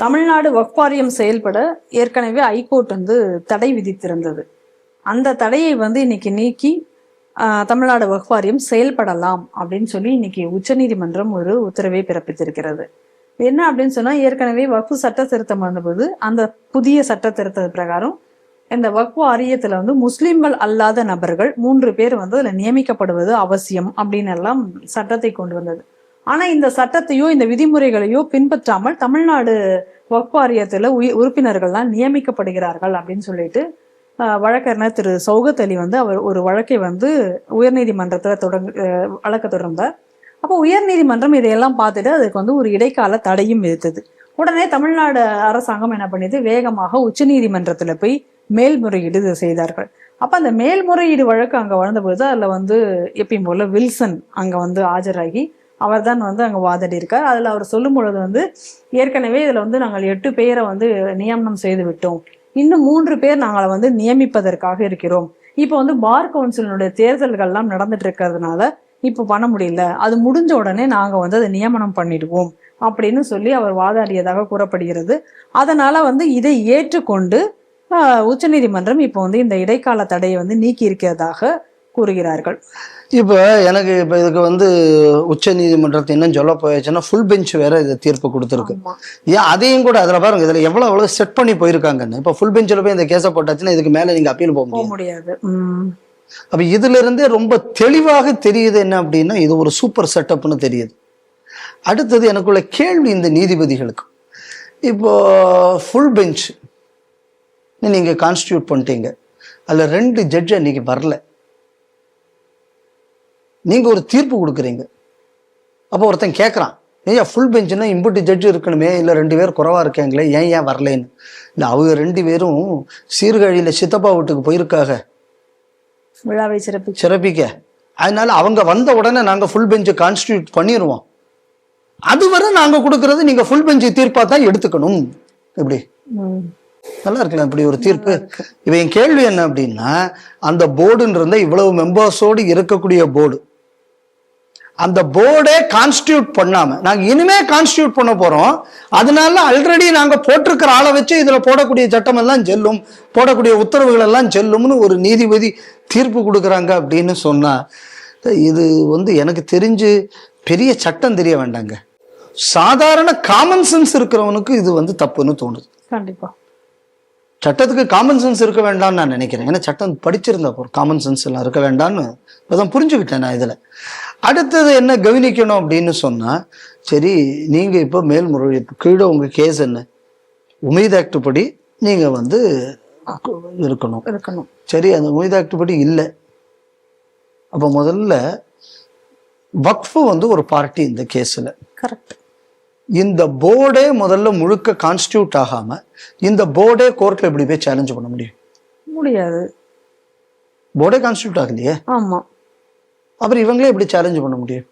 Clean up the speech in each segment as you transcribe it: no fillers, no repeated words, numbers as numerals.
தமிழ்நாடு வக்ஃப் வாரியம் செயல்பட ஏற்கனவே ஐகோர்ட் தடை விதித்திருந்தது. அந்த தடையை இன்னைக்கு நீக்கி தமிழ்நாடு வக்ஃப் வாரியம் செயல்படலாம் அப்படின்னு சொல்லி இன்னைக்கு உச்சநீதிமன்றம் ஒரு உத்தரவை பிறப்பித்திருக்கிறது. என்ன அப்படின்னு சொன்னா, ஏற்கனவே வக்ஃப் சட்ட திருத்தம் வந்தபோது அந்த புதிய சட்ட திருத்த பிரகாரம் இந்த வக்ஃப் வாரியத்துல முஸ்லிம்கள் அல்லாத நபர்கள் 3 பேர் அதுல நியமிக்கப்படுவது அவசியம் அப்படின்னு எல்லாம் சட்டத்தை கொண்டு வந்தது. ஆனா இந்த சட்டத்தையோ இந்த விதிமுறைகளையோ பின்பற்றாமல் தமிழ்நாடு வக்ஃப் வாரியத்துல உறுப்பினர்கள்லாம் நியமிக்கப்படுகிறார்கள் அப்படின்னு சொல்லிட்டு வழக்கறிஞர் திரு சௌகத் அலி அவர் ஒரு வழக்கை உயர்நீதிமன்றத்துல வழக்க தொடர்ந்தார். அப்போ உயர்நீதிமன்றம் இதையெல்லாம் பார்த்துட்டு அதுக்கு ஒரு இடைக்கால தடையும் விதித்தது. உடனே தமிழ்நாடு அரசாங்கம் என்ன பண்ணிது, வேகமாக உச்சநீதிமன்றத்துல போய் மேல்முறையீடு செய்தார்கள். அப்ப அந்த மேல்முறையீடு வழக்கு அங்க வளர்ந்தபோது அதுல எப்பயும் போல வில்சன் அங்க ஆஜராகி அவர் தான் அங்க வாதாடி இருக்கார். அதுல அவர் சொல்லும் பொழுது ஏற்கனவே இதுல நாங்கள் 8 பேரை நியமனம் செய்து விட்டோம், இன்னும் 3 பேர் நாங்களை நியமிப்பதற்காக இருக்கிறோம். இப்போ பார் கவுன்சிலினுடைய தேர்தல்கள்லாம் நடந்துட்டு இருக்கிறதுனால இப்போ பண்ண முடியல, அது முடிஞ்ச உடனே நாங்க அதை நியமனம் பண்ணிடுவோம் அப்படின்னு சொல்லி அவர் வாதாடியதாக கூறப்படுகிறது. அதனால இதை ஏற்றுக்கொண்டு உச்சநீதிமன்றம் இப்போ இந்த இடைக்கால தடையை நீக்கி இருக்கிறதாக கூறுகிறார்கள். இப்போ எனக்கு இதுக்கு உச்ச நீதிமன்றத்தை என்ன சொல்ல போயாச்சுன்னா, ஃபுல் பெஞ்ச் வேற இது தீர்ப்பு கொடுத்துருக்கு. ஏன் அதையும் கூட அதுல பாருங்க, இதுல எவ்வளவு செட் பண்ணி போயிருக்காங்கன்னு. இப்ப ஃபுல் பெஞ்சில் போய் இந்த கேஸை போட்டாச்சுன்னா இதுக்கு மேல நீங்க அப்பீல் போக முடியாது. அப்ப இதுல இருந்தே ரொம்ப தெளிவாக தெரியுது என்ன அப்படின்னா, இது ஒரு சூப்பர் செட்டப்னு தெரியுது. அடுத்தது எனக்குள்ள கேள்வி இந்த நீதிபதிகளுக்கு, இப்போ ஃபுல் பெஞ்ச் நீங்க கான்ஸ்டியூட் பண்ணிட்டீங்க, அதுல 2 ஜட்ஜ் அன்னைக்கு வரல, நீங்க ஒரு தீர்ப்பு கொடுக்குறீங்க. அப்போ ஒருத்தன் கேட்கறான், ஏன் ஃபுல் பெஞ்சுன்னா இம்புட்டு ஜட்ஜ் இருக்கணுமே, இல்லை 2 பேர் குறைவா இருக்காங்களே, ஏன் வரலன்னு. இல்லை அவங்க 2 பேரும் சீர்காழியில சித்தப்பா வீட்டுக்கு போயிருக்காங்க விழாவை சிறப்பிக்க. அதனால அவங்க வந்த உடனே நாங்க ஃபுல் பெஞ்சு கான்ஸ்டியூட் பண்ணிடுவோம், அதுவரை நாங்க கொடுக்கறது நீங்க ஃபுல் பெஞ்சு தீர்ப்பா தான் எடுத்துக்கணும். எப்படி நல்லா இருக்கலாம் இப்படி ஒரு தீர்ப்பு? இவன் கேள்வி என்ன அப்படின்னா, அந்த போர்டுன்னு இருந்தா இவ்வளவு மெம்பர்ஸோடு இருக்கக்கூடிய போர்டு, அந்த போர்டே கான்ஸ்டியூட் பண்ணாம நாங்க இனிமே கான்ஸ்டியூட் பண்ண போறோம், அதனால ஆல்ரெடி நாங்க போட்டிருக்கிற ஆளை வச்சு இதுல போடக்கூடிய சட்டம் எல்லாம் செல்லும், போடக்கூடிய உத்தரவுகள் எல்லாம் செல்லும்னு ஒரு நீதிபதி தீர்ப்பு கொடுக்குறாங்க அப்படின்னு சொன்னா, இது எனக்கு தெரிஞ்சு பெரிய சட்டம் தெரிய வேண்டாங்க, சாதாரண காமன் சென்ஸ் இருக்கிறவனுக்கு இது தப்புன்னு தோணுது. கண்டிப்பா சட்டத்துக்கு காமன் சென்ஸ் இருக்க வேண்டாம்னு நான் நினைக்கிறேன். ஏன்னா சட்டம் படிச்சிருந்தா போற காமன் சென்ஸ் எல்லாம் இருக்க வேண்டாம்னு இப்பதான் புரிஞ்சுக்கிட்டேன் நான் இதுல. அடுத்தது என்ன கவனிக்கணும் அப்படின்னு சொன்னா, சரி நீங்க இப்போ மேல்முறையீடு கீழே உங்க கேஸ் என்ன, உமீத் ஆக்ட் படி நீங்க இருக்கணும். சரி, அந்த உமீத் ஆக்ட் படி இல்லை. அப்ப முதல்ல வக்ஃப் ஒரு பார்ட்டி இந்த கேஸ்ல. கரெக்ட். இந்த போர்டே முதல்ல முழுக்க கான்ஸ்டியூட் ஆகாம இந்த போர்டே கோர்ட்ல எப்படி போய் சேலஞ்ச் பண்ண முடியாது. போர்டே கான்ஸ்டியூட் ஆகலையே. ஆமா. அப்புறம் இவங்களே எப்படி சேலஞ்ச் பண்ண முடியும்?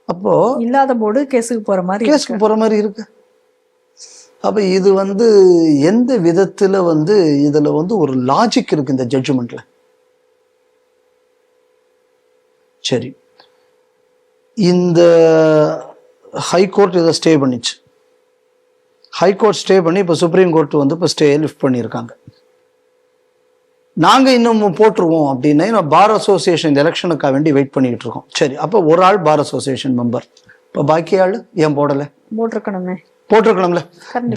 அப்போ இல்லாத போர்டு கேஸுக்கு போற மாதிரி இருக்கு. அப்ப இது எந்த விதத்துல இதுல ஒரு லாஜிக் இருக்கு இந்த ஜட்ஜ்மெண்ட்ல? சரி, இந்த ஹைகோர்ட் இதை ஸ்டே பண்ணிச்சு. ஹைகோர்ட் ஸ்டே பண்ணி இப்போ சுப்ரீம் கோர்ட் இப்போ ஸ்டே லிஃப்ட் பண்ணியிருக்காங்க. நாங்கள் இன்னும் போட்டுருவோம் அப்படின்னா பார் அசோசியேஷன் இந்த எலெக்ஷனுக்காக வேண்டி வெயிட் பண்ணிக்கிட்டு இருக்கோம். சரி, அப்போ ஒரு ஆள் பார் அசோசியேஷன் மெம்பர், இப்போ பாக்கி ஆள் ஏன் போடலை? போட்டிருக்கணும்ல.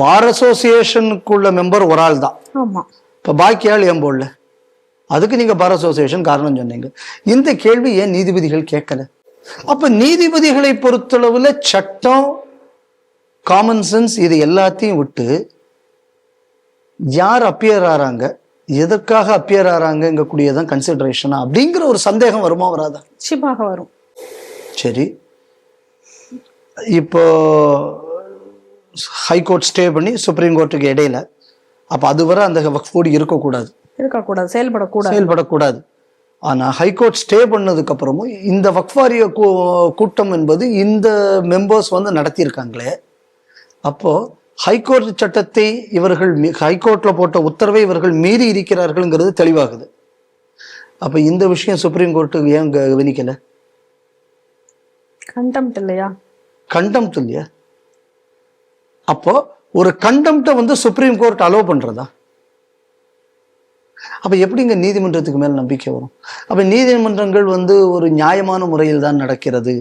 பார் அசோசியேஷனுக்குள்ள மெம்பர் ஒரு ஆள் தான், இப்போ பாக்கி ஆள் ஏன் போடல? அதுக்கு நீங்க பார் அசோசியேஷன் காரணம் சொன்னீங்க. இந்த கேள்வி ஏன் நீதிபதிகள் கேட்கல? அப்ப நீதிபதிகளை பொறுத்தளவுல சட்டம், காமன் சென்ஸ் இது எல்லாத்தையும் விட்டு யார் அப்பியர் ஆறாங்க, எதற்காக அப்பியர் ஆறாங்க கூடியதான் கன்சிடரேஷனா அப்படிங்கிற ஒரு சந்தேகம் வருமா வராதா? நிச்சயமாக வரும். சரி, இப்போ ஹைகோர்ட் ஸ்டே பண்ணி சுப்ரீம் கோர்ட்டுக்கு இடையில, அப்ப அதுவரை அந்த வக்ஃப் போர்டு இருக்கக்கூடாது, செயல்படக்கூடாது. ஆனா ஹைகோர்ட் ஸ்டே பண்ணதுக்கு அப்புறமும் இந்த வக்ஃப் வாரிய கூட்டம் என்பது இந்த மெம்பர்ஸ் நடத்தியிருக்காங்களே, அப்போ ஹைகோர்ட் சட்டத்தை இவர்கள், ஹைகோர்ட்ல போட்ட உத்தரவை இவர்கள் மீறி இருக்கிறார்கள்ங்கிறது தெளிவாகுது. அப்ப இந்த விஷயம் சுப்ரீம் கோர்ட்டுக்கு ஏன் கவனிக்கல? கண்டெம்ட் இல்லையா? கண்டெம்ட் இல்லையா? அப்போ ஒரு கண்டெம்ட்டை வந்து சுப்ரீம் கோர்ட் அலோவ் பண்றதா? அப்ப எப்படிங்க நீதிமன்றத்துக்கு மேல நம்பிக்கை வரும்? அப்ப நீதிமன்றங்கள் வந்து ஒரு நியாயமான முறையில் தான் நடக்கிறது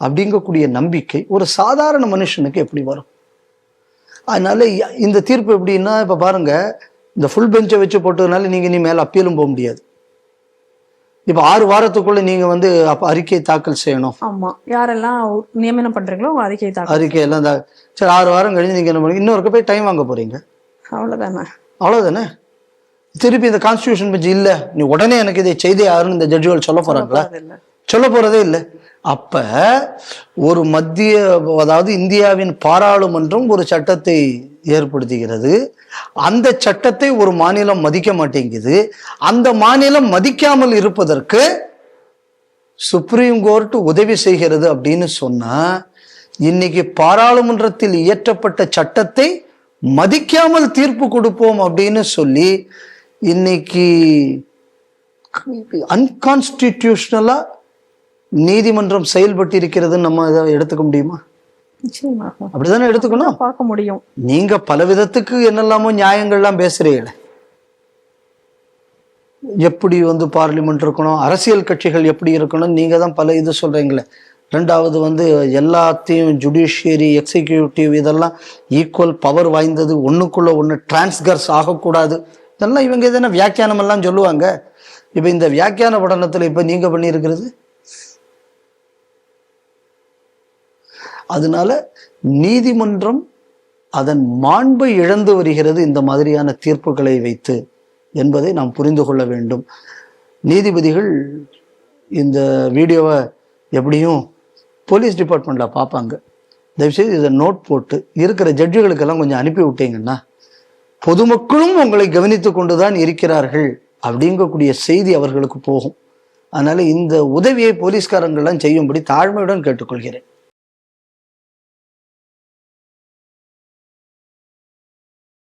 அப்படிங்கக்கூடிய நம்பிக்கை ஒரு சாதாரண மனுஷனுக்கு எப்படி வரும்? அதனால இந்த தீர்ப்பு எப்படின்னா, இப்ப பாருங்க, இந்த ஃபுல் பெஞ்சை வச்சு போட்டதுனால நீங்க நீ மேல அப்பீலும் போக முடியாது. இப்ப 6 வாரத்துக்குள்ள நீங்க வந்து அறிக்கை தாக்கல் செய்யணும். ஆமா, யாரெல்லாம் நியமனம் பண்றீங்களோ அறிக்கை தாக்கல். அறிக்கை எல்லாம் சரி, 6 வாரம் கழிஞ்சு நீங்க என்ன பண்ணுங்க, இன்னொருக்கு போய் டைம் வாங்க போறீங்க. அவ்வளவுதானே. திருப்பி இந்த கான்ஸ்டிடியூஷன் பெஞ்ச் இல்ல, நீ உடனே எனக்கு இதை செய்தே யாருன்னு இந்த ஜட்ஜுகள் சொல்ல போறாங்களா? சொல்ல போறதே இல்லை. அப்ப ஒரு மத்திய, அதாவது இந்தியாவின் பாராளுமன்றம் ஒரு சட்டத்தை ஏற்படுத்துகிறது. அந்த சட்டத்தை ஒரு மாநிலம் மதிக்க மாட்டேங்குது. அந்த மாநிலம் மதிக்காமல் இருப்பதற்கு சுப்ரீம் கோர்ட் உதவி செய்கிறது அப்படின்னு சொன்னா, இன்னைக்கு பாராளுமன்றத்தில் இயற்றப்பட்ட சட்டத்தை மதிக்காமல் தீர்ப்பு கொடுப்போம் அப்படின்னு சொல்லி இன்னைக்கு அன்கான்ஸ்டிடியூஷனலா நீதிமன்றம் செயல்பட்டு இருக்கிறதுன்னு நம்ம இதை எடுத்துக்க முடியுமா? அப்படிதானே எடுத்துக்கணும். பார்க்க முடியும். நீங்க பல விதத்துக்கு என்னெல்லாமோ நியாயங்கள்லாம் பேசுறீங்களே, எப்படி வந்து பார்லிமெண்ட் இருக்கணும், அரசியல் கட்சிகள் எப்படி இருக்கணும், நீங்க தான் பல இது சொல்றீங்களே. ரெண்டாவது வந்து எல்லாத்தையும் ஜுடிஷியரி, எக்ஸிக்யூட்டிவ் இதெல்லாம் ஈக்குவல் பவர் வாய்ந்தது, ஒண்ணுக்குள்ள ஒண்ணு டிரான்ஸ்கர்ஸ் ஆகக்கூடாது, இதெல்லாம் இவங்க எதனா வியாக்கியானம் எல்லாம் சொல்லுவாங்க. இப்ப இந்த வியாக்கியான படனத்துல இப்ப நீங்க பண்ணியிருக்கிறது. அதனால நீதிமன்றம் அதன் மாண்பை இழந்து வருகிறது இந்த மாதிரியான தீர்ப்புகளை வைத்து என்பதை நாம் புரிந்து கொள்ள வேண்டும். நீதிபதிகள் இந்த வீடியோவை எப்படியும் போலீஸ் டிபார்ட்மெண்ட்ல பார்ப்பாங்க. தயவுசெய்து இதை நோட் போட்டு இருக்கிற ஜட்ஜுகளுக்கெல்லாம் கொஞ்சம் அனுப்பி விட்டீங்கன்னா, பொதுமக்களும் உங்களை கவனித்து கொண்டுதான் இருக்கிறார்கள் அப்படிங்கக்கூடிய செய்தி அவர்களுக்கு போகும். அதனால இந்த உதவியை போலீஸ்காரங்கள்லாம் செய்யும்படி தாழ்மையுடன் கேட்டுக்கொள்கிறேன்.